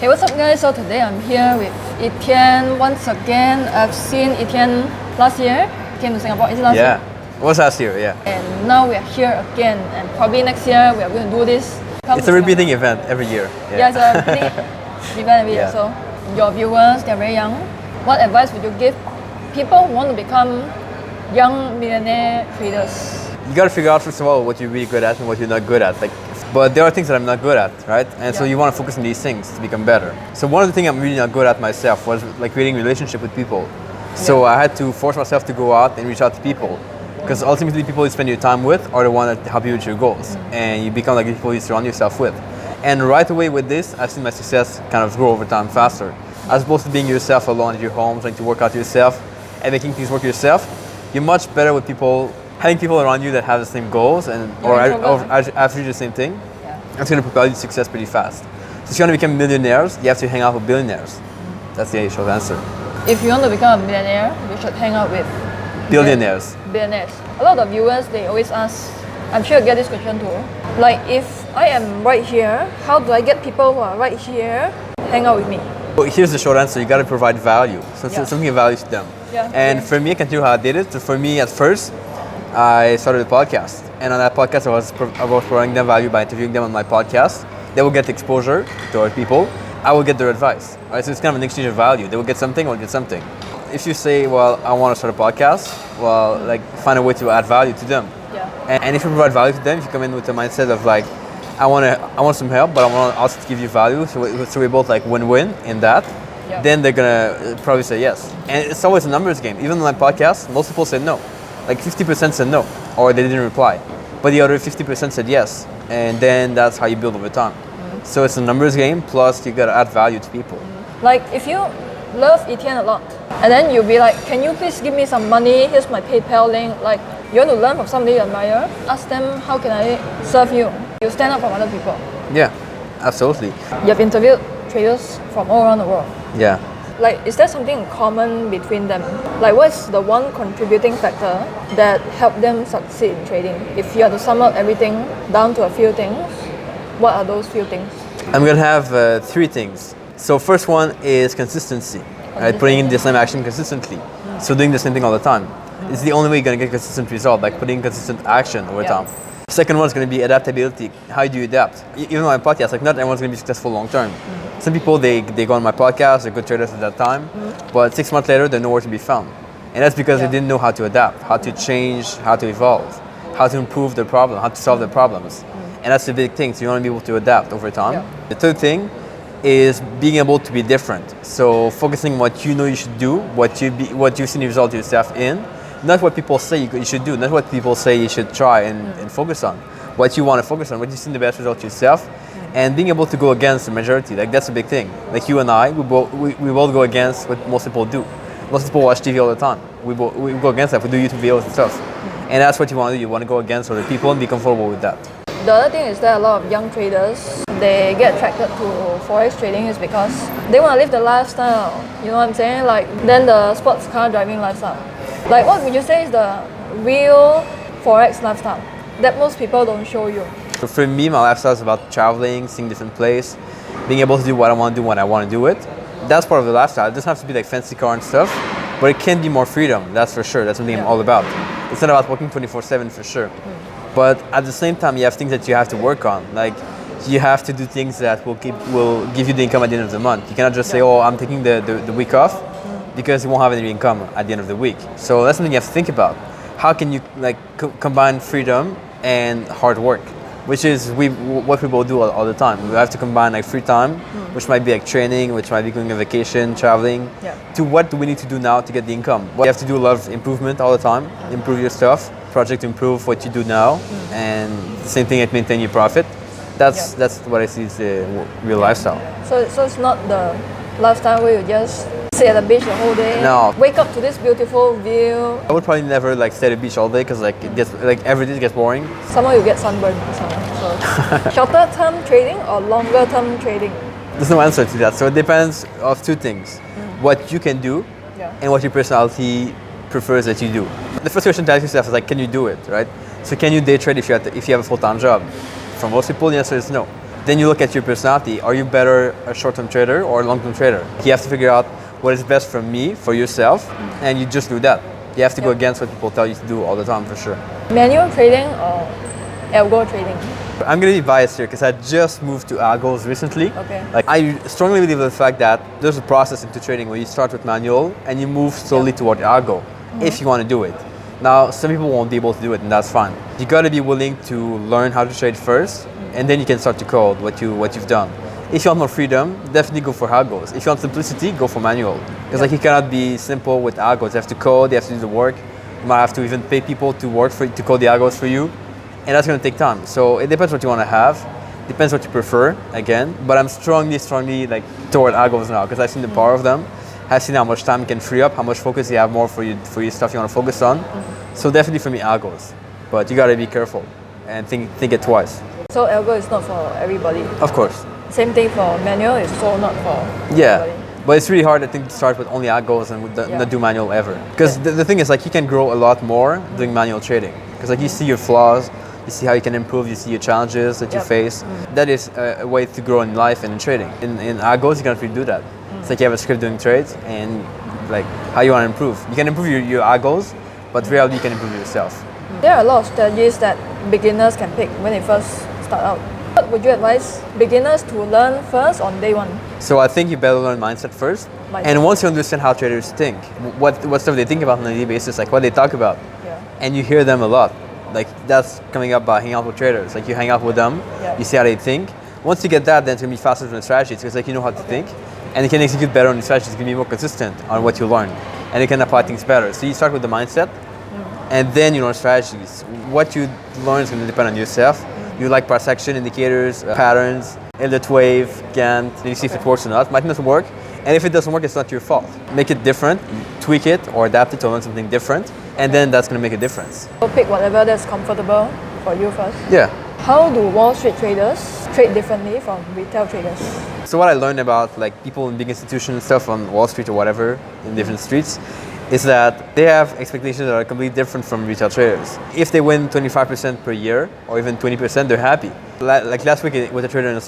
Hey, what's up guys? So today I'm here with Etienne once again. I've seen Etienne last year. He came to Singapore. Is it last year? Yeah, it was last year, yeah. And now we are here again, and probably next year we are going to do this. It's a repeating event every year. Yeah, it's a repeating event every year. Yeah. So your viewers, they're very young. What advice would you give people who want to become young millionaire traders? You gotta figure out first of all what you're really good at and what you're not good at. But there are things that I'm not good at, right? And so you want to focus on these things to become better. So one of the things I'm really not good at myself was like creating relationship with people. So I had to force myself to go out and reach out to people. Because ultimately people you spend your time with are the ones that help you with your goals. And you become like the people you surround yourself with. And right away with this, I've seen my success kind of grow over time faster. As opposed to being yourself alone at your home, trying to work out yourself and making things work yourself, you're much better with people, having people around you that have the same goals and or actually the same thing. It's going to propel you to success pretty fast. So if you want to become millionaires, you have to hang out with billionaires. That's the short answer. If you want to become a millionaire, you should hang out with Billionaires. Billionaires. A lot of viewers, they always ask, I'm sure you get this question too. Like, if I am right here, how do I get people who are right here hang out with me? Well, here's the short answer. You got to provide value. So something of value to them. And for me, I can tell you how I did it. So for me, at first, I started a podcast. And on that podcast, I was providing them value by interviewing them on my podcast. They will get exposure to other people. I will get their advice. Right? So it's kind of an exchange of value. They will get something, I will get something. If you say, well, I want to start a podcast, well, like find a way to add value to them. And if you provide value to them, if you come in with the mindset of like, I want some help, but I want also to give you value, so we're both like win-win in that, then they're gonna probably say yes. And it's always a numbers game. Even on my podcast, most people said no. Like 50% said no, or they didn't reply. But the other 50% said yes. And then that's how you build over time. So it's a numbers game, plus you gotta add value to people. Like if you love Etienne a lot, and then you'll be like, can you please give me some money? Here's my PayPal link. Like, you want to learn from somebody you admire, ask them, how can I serve you? You stand up from other people. Yeah, absolutely. You have interviewed traders from all around the world. Yeah. Like, is there something in common between them? Like, what's the one contributing factor that helped them succeed in trading? If you had to sum up everything down to a few things, what are those few things? I'm gonna have 3 things. So first one is consistency. Right? Putting in the same action consistently. So doing the same thing all the time. It's the only way you're gonna get consistent result, like putting consistent action over time. Second one is gonna be adaptability. How do you adapt? Even on my podcast, like not everyone's gonna be successful long term. Some people, they go on my podcast, they're good traders at that time, but 6 months later, they're nowhere to be found. And that's because they didn't know how to adapt, how to change, how to evolve, how to improve their problem, how to solve their problems. And that's the big thing, so you wanna be able to adapt over time. The third thing is being able to be different. So focusing on what you know you should do, what you've seen the result yourself in, not what people say you should do, not what people say you should try and focus on. What you want to focus on, what you've seen the best result yourself, and being able to go against the majority. Like that's a big thing. Like you and I, we both go against what most people do. Most people watch TV all the time. We go against that. We do YouTube videos and stuff. And that's what you want to do. You want to go against other people and be comfortable with that. The other thing is that a lot of young traders, they get attracted to Forex trading is because they want to live the lifestyle. You know what I'm saying? Like then the sports car driving lifestyle. Like what would you say is the real Forex lifestyle that most people don't show you? So for me, my lifestyle is about traveling, seeing different places, being able to do what I want to do when I want to do it. That's part of the lifestyle. It doesn't have to be like fancy car and stuff, but it can be more freedom, that's for sure. That's something I'm all about. It's not about working 24/7 for sure. But at the same time, you have things that you have to work on. Like you have to do things that will give you the income at the end of the month. You cannot just say, oh, I'm taking the week off, because you won't have any income at the end of the week. So that's something you have to think about. How can you like combine freedom and hard work? Which is what people do all the time. We have to combine like free time, which might be like training, which might be going on vacation, traveling, to what do we need to do now to get the income. You have to do a lot of improvement all the time, improve your stuff, project improve what you do now, and the same thing at maintain your profit. That's what I see is the real lifestyle. So it's not the lifestyle where you just sit at the beach the whole day. No. Wake up to this beautiful view. I would probably never like stay at the beach all day because like it gets like every day gets boring. Somehow you get sunburned. So shorter term trading or longer term trading? There's no answer to that. So it depends of 2 things: what you can do, and what your personality prefers that you do. The first question to ask yourself is like, can you do it, right? So can you day trade if you have a full-time job? For most people, the answer is no. Then you look at your personality. Are you better a short-term trader or a long-term trader? You have to figure out what is best for me, for yourself, and you just do that. You have to go against what people tell you to do all the time, for sure. Manual trading or algo trading? I'm gonna be biased here because I just moved to algos recently. Okay. Like I strongly believe in the fact that there's a process into trading where you start with manual and you move slowly toward algo, if you want to do it. Now, some people won't be able to do it, and that's fine. You gotta be willing to learn how to trade first, and then you can start to code what you've done. If you want more freedom, definitely go for algos. If you want simplicity, go for manual. Because like you cannot be simple with algos. You have to code, you have to do the work. You might have to even pay people to work for to code the algos for you, and that's gonna take time. So it depends what you want to have. Depends what you prefer. Again, but I'm strongly like toward algos now because I've seen the power of them. I've seen how much time you can free up, how much focus you have more for your stuff you want to focus on. So definitely for me, algos. But you gotta be careful and think it twice. So algo is not for everybody. Of course. Same thing for manual, it's also not for everybody. But it's really hard, I think, to start with only algos and not do manual ever. Because the thing is, like, you can grow a lot more doing manual trading. Because like you see your flaws, you see how you can improve, you see your challenges that you face. That is a way to grow in life and in trading. In algos, you can't really do that. It's like you have a script doing trades and like how you want to improve. You can improve your algos, but really you can improve yourself. There are a lot of strategies that beginners can pick when they first start out. What would you advise beginners to learn first on day one? So I think you better learn mindset first. And once you understand how traders think, what stuff they think about on a daily basis, like what they talk about, and you hear them a lot, like that's coming up by hanging out with traders. Like you hang out with them, you see how they think. Once you get that, then it's gonna be faster than the strategies because like you know how to think, and you can execute better on the strategies. You can be more consistent on what you learn, and you can apply things better. So you start with the mindset, and then you learn strategies. What you learn is gonna depend on yourself. You like price action indicators, patterns, Elliott wave, Gantt, and you see if it works or not. Might not work, and if it doesn't work, it's not your fault. Make it different, tweak it, or adapt it to learn something different, and then that's gonna make a difference. So pick whatever that's comfortable for you first. Yeah. How do Wall Street traders trade differently from retail traders? So what I learned about like people in big institutions and stuff on Wall Street or whatever, in different streets, is that they have expectations that are completely different from retail traders. If they win 25% per year or even 20%, they're happy. Like last week with a trader in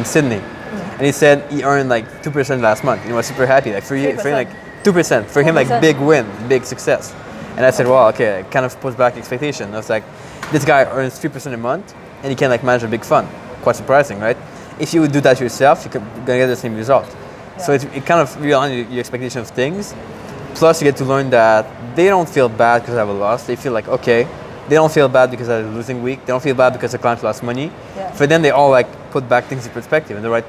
Sydney, and he said he earned like 2% last month. You know, super happy. Like for him, like 2%. For him, like big win, big success. And I said, well, okay, it kind of puts back expectation. I was like, this guy earns 3% a month, and he can like manage a big fund. Quite surprising, right? If you would do that yourself, you're gonna get the same result. So it kind of realigns your expectation of things. Plus, you get to learn that they don't feel bad because I have a loss. They feel like, okay, they don't feel bad because I had a losing week. They don't feel bad because the client lost money. For them, they all like put back things in perspective, in the right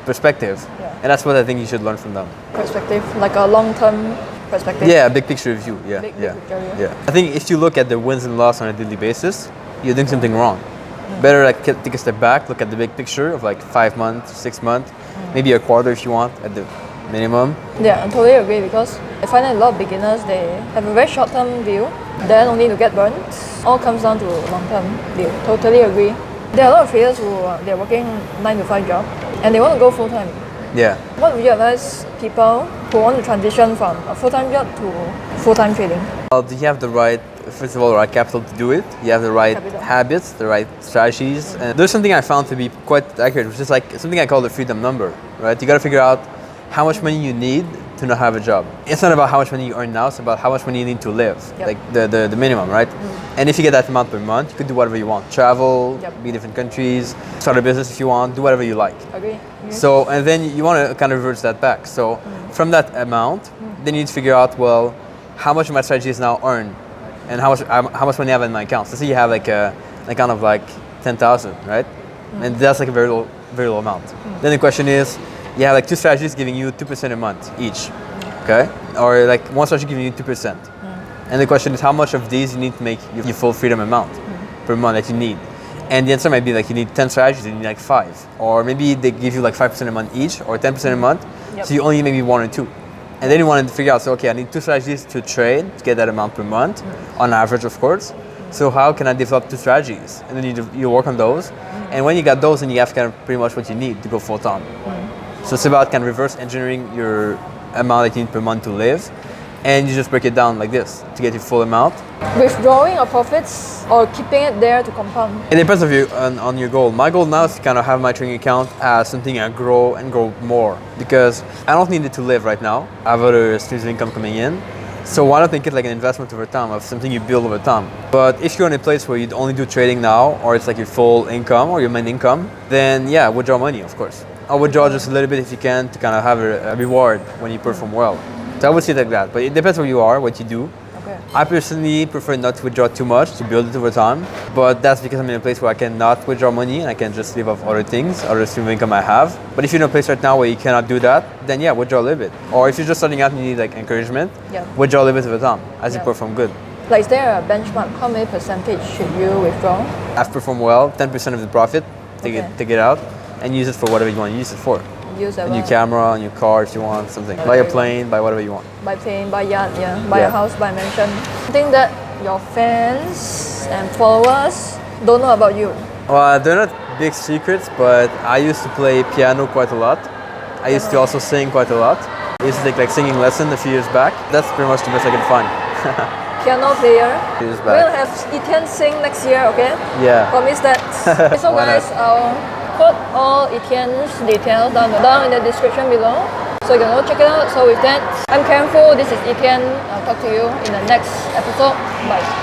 perspective. And that's what I think you should learn from them. Perspective, like a long-term perspective? Yeah, big picture view. Yeah, big picture, yeah. I think if you look at the wins and losses on a daily basis, you're doing something wrong. Better like take a step back, look at the big picture of like 5 months, 6 months, maybe a quarter if you want at the minimum. Yeah, I totally agree because I find that a lot of beginners, they have a very short-term view, then only to get burnt. All comes down to long-term view. Totally agree. There are a lot of traders who they're working 9 to 5 job and they want to go full-time. Yeah. What would you advise people who want to transition from a full-time job to full-time trading? Well, do you have the right, first of all, the right capital to do it? You have the right habits, the right strategies. And there's something I found to be quite accurate, which is like something I call the freedom number, right? You got to figure out how much money you need to not have a job. It's not about how much money you earn now, it's about how much money you need to live, like the minimum, right? And if you get that amount per month, you could do whatever you want. Travel, be in different countries, start a business if you want, do whatever you like. Agree. So, and then you want to kind of reverse that back. So from that amount, then you need to figure out, well, how much of my strategy is now earned and how much money I have in my account. So say you have like kind of like 10,000, right? And that's like a very low amount. Then the question is, you have like 2 strategies giving you 2% a month each, okay? Or like one strategy giving you 2%. And the question is how much of these you need to make your full freedom amount per month that you need. And the answer might be like you need 10 strategies, you need like 5. Or maybe they give you like 5% a month each or 10% a month, so you only need maybe 1 or 2. And then you want to figure out, so okay, I need 2 strategies to trade to get that amount per month, on average of course. So how can I develop 2 strategies? And then you work on those. And when you got those, then you have kind of pretty much what you need to go full time. So it's about kind of reverse engineering your amount that you need per month to live. and you just break it down like this to get your full amount. Withdrawing your profits or keeping it there to compound? It depends on your goal. My goal now is to kind of have my trading account as something I grow and grow more, because I don't need it to live right now. I have other streams of income coming in. So why not think it like an investment over time, of something you build over time? But if you're in a place where you only do trading now, or it's like your full income or your main income, then yeah, withdraw money, of course. I'll withdraw just a little bit if you can, to kind of have a reward when you perform well. So I would say like that, but it depends where you are, what you do. Okay. I personally prefer not to withdraw too much, to build it over time, but that's because I'm in a place where I cannot withdraw money and I can just live off other things, other stream of income I have. But if you're in a place right now where you cannot do that, then yeah, withdraw a little bit. Or if you're just starting out and you need like encouragement, withdraw a little bit over time as you perform good. Like, is there a benchmark? How many percentage should you withdraw? I've performed well, 10% of the profit, take it out, and use it for whatever you want to use it for. Use a new camera, a new car if you want, something. Buy a plane, buy whatever you want. Buy plane, buy yacht, buy a house, buy a mansion. I think that your fans and followers don't know about you. Well, they're not big secrets, but I used to play piano quite a lot. I used to also sing quite a lot. I used to take like singing lesson a few years back. That's pretty much the best I can find. Piano player. Years back. We'll have Etienne sing next year, okay? Yeah. Promise that. So guys, I'll put all Etienne's details down in the description below, so you can go check it out. So with that, I'm Karen. This is Etienne. I'll talk to you in the next episode. Bye.